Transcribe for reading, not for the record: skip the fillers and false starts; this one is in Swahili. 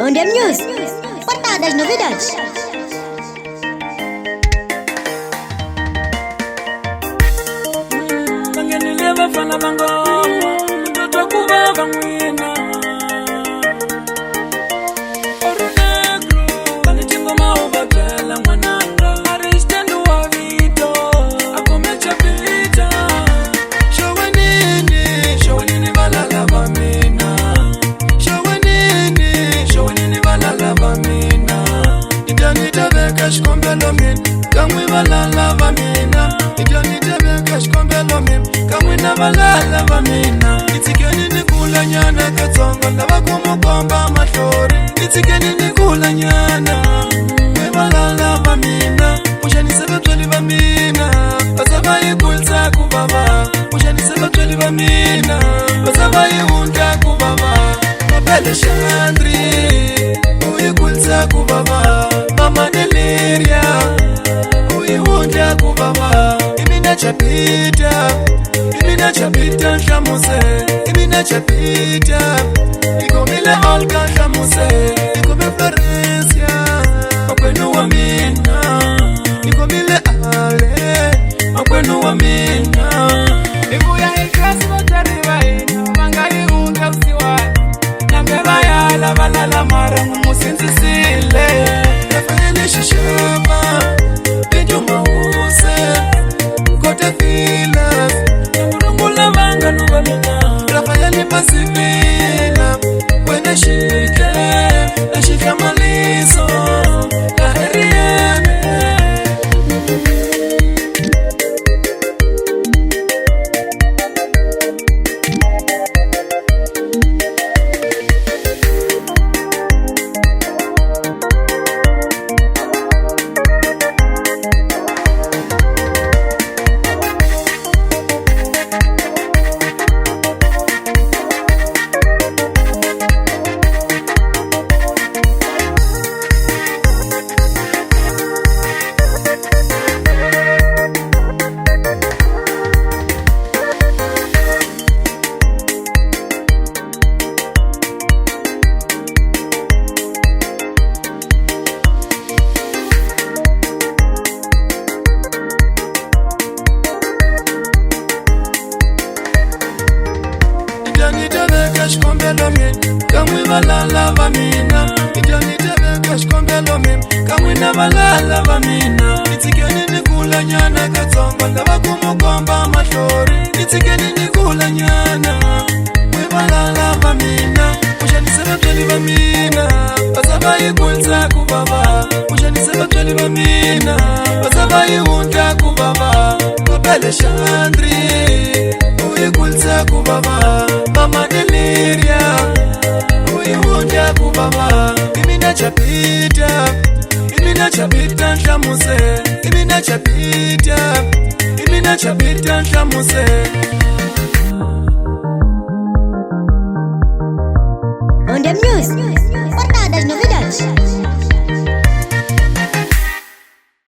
Onda News, portada das novidades. Shkombelo min, kamwe balala vamina. Itani tebe kashkombelo min, kamwe na balala vamina. Itikeni nikula nyana katongo, lava kumukomba matori. Itikeni nikula nyana, we balala vamina. Ushani sebe tweli vamina, basabayi kulta kubaba. Ushani sebe tweli vamina, basabayi unta kubaba. Mabele shandri, uye kulta kubaba. Mama deliria, uyiwunda kubaba. Imina chapita shamuse. Imina chapita, ikomile Olga shamuse. Ikome Florencia, makwenu wa mina. Ikomile Ale, makwenu wa mina. Ibuya ikasi motariwa ina, mangari unga usiwa. Nambeba ya la balala mara mumusinzi sile. Shishama, Pinjo Mause, Kote Filas, Murungula Vanga Nubalina, Rafaeli Pasivina, Wene Shike, na Shika Maliso, na Heriene. Shkombelo min, kamwe balala vamina. Itani tebe kashkombelo min, kamwe na balala vamina. Itikeni nikula nyana katongo, lava kumukomba matori. Itikeni nikula nyana, we balala vamina. Ushani sebe tweli vamina, basabayi kulta kubaba. Ushani sebe tweli vamina, basabayi unta kubaba. Mabele shandri, uye kulta kubaba. Mama deliria, uyiwunda kubaba. Imina chapita shamuse. Imina chapita shamuse.